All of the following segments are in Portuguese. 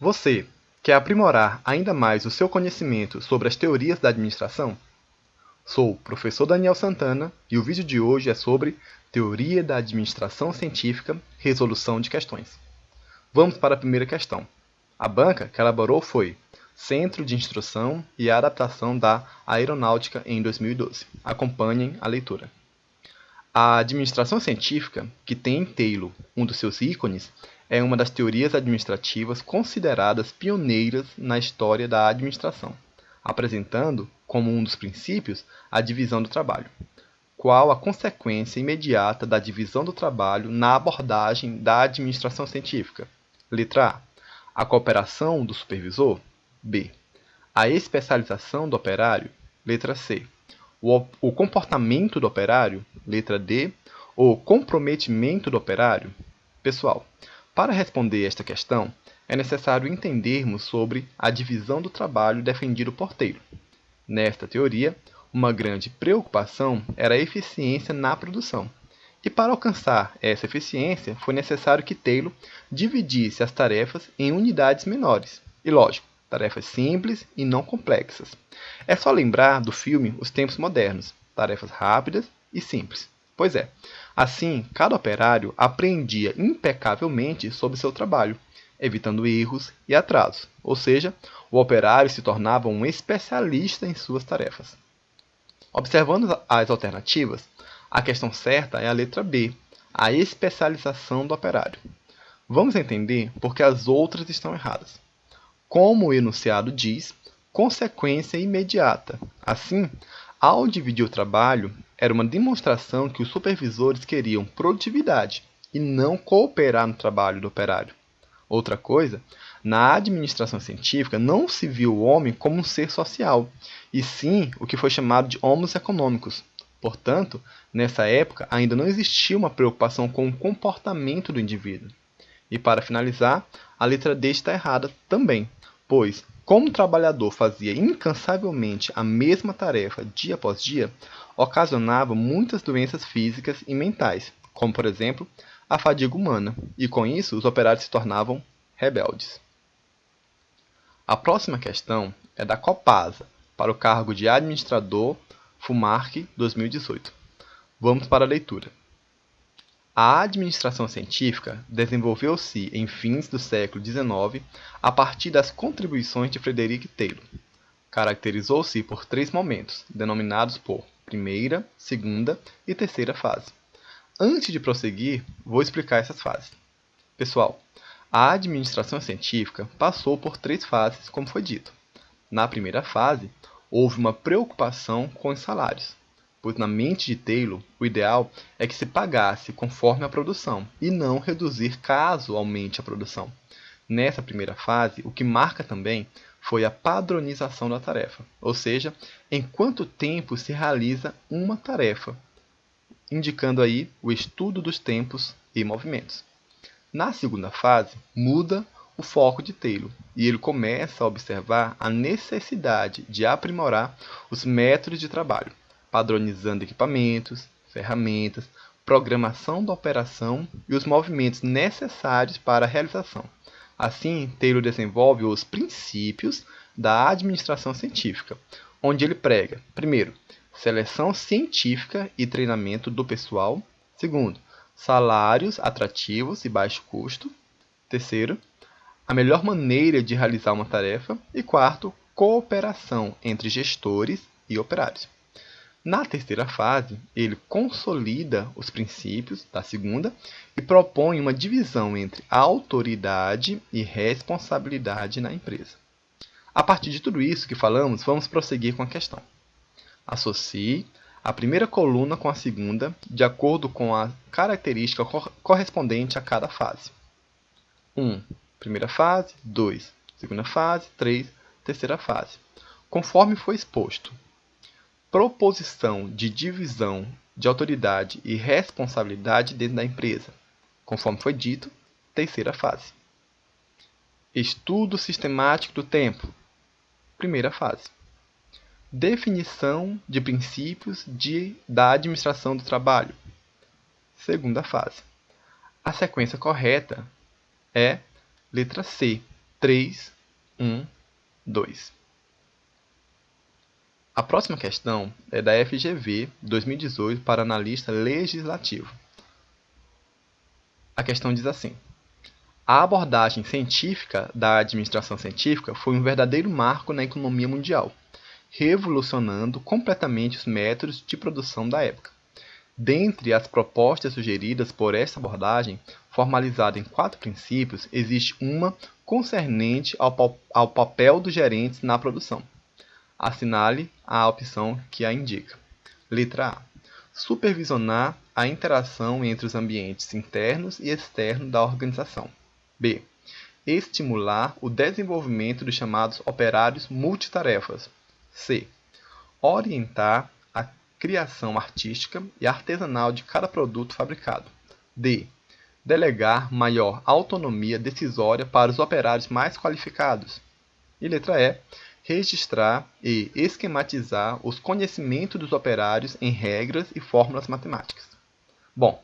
Você quer aprimorar ainda mais o seu conhecimento sobre as teorias da administração? Sou o professor Daniel Santana e o vídeo de hoje é sobre Teoria da Administração Científica, Resolução de Questões. Vamos para a primeira questão. A banca que elaborou foi Centro de Instrução e Adaptação da Aeronáutica em 2012. Acompanhem a leitura. A administração científica, que tem em Taylor um dos seus ícones, é uma das teorias administrativas consideradas pioneiras na história da administração, apresentando, como um dos princípios, a divisão do trabalho. Qual a consequência imediata da divisão do trabalho na abordagem da administração científica? Letra A. A cooperação do supervisor. B. A especialização do operário. Letra C. O comportamento do operário. Letra D. O comprometimento do operário. Pessoal, para responder esta questão, é necessário entendermos sobre a divisão do trabalho defendido por Taylor. Nesta teoria, uma grande preocupação era a eficiência na produção. E para alcançar essa eficiência, foi necessário que Taylor dividisse as tarefas em unidades menores. E, lógico, tarefas simples e não complexas. É só lembrar do filme Os Tempos Modernos, tarefas rápidas e simples. Pois é, assim, cada operário aprendia impecavelmente sobre seu trabalho, evitando erros e atrasos. Ou seja, o operário se tornava um especialista em suas tarefas. Observando as alternativas, a questão certa é a letra B, a especialização do operário. Vamos entender por que as outras estão erradas. Como o enunciado diz, consequência imediata. Assim, ao dividir o trabalho, era uma demonstração que os supervisores queriam produtividade e não cooperar no trabalho do operário. Outra coisa, na administração científica não se viu o homem como um ser social, e sim o que foi chamado de homos econômicos. Portanto, nessa época ainda não existia uma preocupação com o comportamento do indivíduo. E para finalizar, a letra D está errada também, pois, como o trabalhador fazia incansavelmente a mesma tarefa dia após dia, ocasionava muitas doenças físicas e mentais, como, por exemplo, a fadiga humana, e com isso os operários se tornavam rebeldes. A próxima questão é da Copasa, para o cargo de administrador FUMARC 2018. Vamos para a leitura. A administração científica desenvolveu-se em fins do século XIX a partir das contribuições de Frederick Taylor. Caracterizou-se por três momentos, denominados por primeira, segunda e terceira fase. Antes de prosseguir, vou explicar essas fases. Pessoal, a administração científica passou por três fases, como foi dito. Na primeira fase, houve uma preocupação com os salários, pois na mente de Taylor, o ideal é que se pagasse conforme a produção e não reduzir caso aumente a produção. Nessa primeira fase, o que marca também foi a padronização da tarefa, ou seja, em quanto tempo se realiza uma tarefa, indicando aí o estudo dos tempos e movimentos. Na segunda fase, muda o foco de Taylor e ele começa a observar a necessidade de aprimorar os métodos de trabalho, padronizando equipamentos, ferramentas, programação da operação e os movimentos necessários para a realização. Assim, Taylor desenvolve os princípios da administração científica, onde ele prega, primeiro, seleção científica e treinamento do pessoal. Segundo, salários atrativos e baixo custo. Terceiro, a melhor maneira de realizar uma tarefa. E quarto, cooperação entre gestores e operários. Na terceira fase, ele consolida os princípios da segunda e propõe uma divisão entre autoridade e responsabilidade na empresa. A partir de tudo isso que falamos, vamos prosseguir com a questão. Associe a primeira coluna com a segunda, de acordo com a característica correspondente a cada fase. 1. Primeira fase. 2. Segunda fase. 3. Terceira fase. Conforme foi exposto. Proposição de divisão de autoridade e responsabilidade dentro da empresa. Conforme foi dito, terceira fase. Estudo sistemático do tempo. Primeira fase. Definição de princípios da administração do trabalho. Segunda fase. A sequência correta é letra C, 3, 1, 2. A próxima questão é da FGV 2018 para analista legislativo. A questão diz assim: a abordagem científica da administração científica foi um verdadeiro marco na economia mundial, revolucionando completamente os métodos de produção da época. Dentre as propostas sugeridas por esta abordagem, formalizada em 4 princípios, existe uma concernente ao papel dos gerentes na produção. Assinale a opção que a indica. Letra A. Supervisionar a interação entre os ambientes internos e externos da organização. B. Estimular o desenvolvimento dos chamados operários multitarefas. C. Orientar a criação artística e artesanal de cada produto fabricado. D. Delegar maior autonomia decisória para os operários mais qualificados. E letra E. Registrar e esquematizar os conhecimentos dos operários em regras e fórmulas matemáticas. Bom,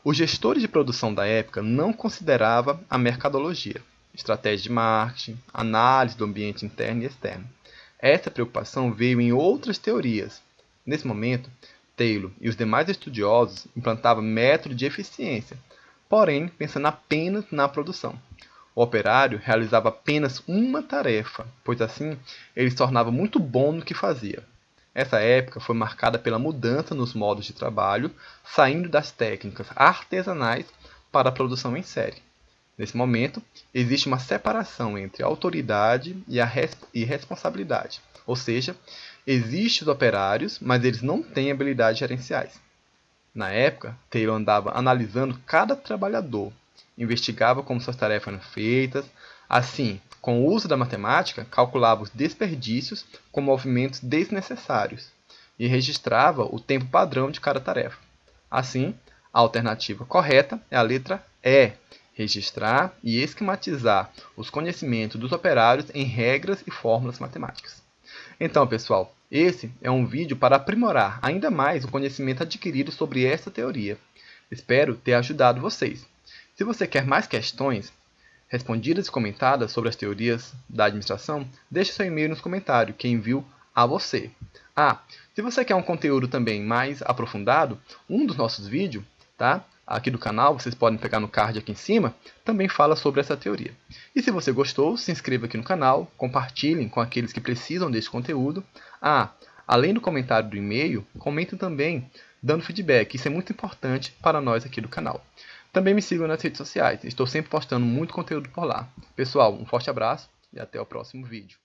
os gestores de produção da época não consideravam a mercadologia, estratégia de marketing, análise do ambiente interno e externo. Essa preocupação veio em outras teorias. Nesse momento, Taylor e os demais estudiosos implantavam métodos de eficiência, porém pensando apenas na produção. O operário realizava apenas uma tarefa, pois assim ele se tornava muito bom no que fazia. Essa época foi marcada pela mudança nos modos de trabalho, saindo das técnicas artesanais para a produção em série. Nesse momento, existe uma separação entre autoridade e responsabilidade, ou seja, existem os operários, mas eles não têm habilidades gerenciais. Na época, Taylor andava analisando cada trabalhador, investigava como suas tarefas eram feitas, assim, com o uso da matemática, calculava os desperdícios com movimentos desnecessários e registrava o tempo padrão de cada tarefa. Assim, a alternativa correta é a letra E, registrar e esquematizar os conhecimentos dos operários em regras e fórmulas matemáticas. Então, pessoal, esse é um vídeo para aprimorar ainda mais o conhecimento adquirido sobre esta teoria. Espero ter ajudado vocês. Se você quer mais questões respondidas e comentadas sobre as teorias da administração, deixe seu e-mail nos comentários que envio a você. Se você quer um conteúdo também mais aprofundado, um dos nossos vídeos, aqui do canal, vocês podem pegar no card aqui em cima, também fala sobre essa teoria. E se você gostou, se inscreva aqui no canal, compartilhem com aqueles que precisam desse conteúdo. Além do comentário do e-mail, comentem também dando feedback, isso é muito importante para nós aqui do canal. Também me sigam nas redes sociais, estou sempre postando muito conteúdo por lá. Pessoal, um forte abraço e até o próximo vídeo.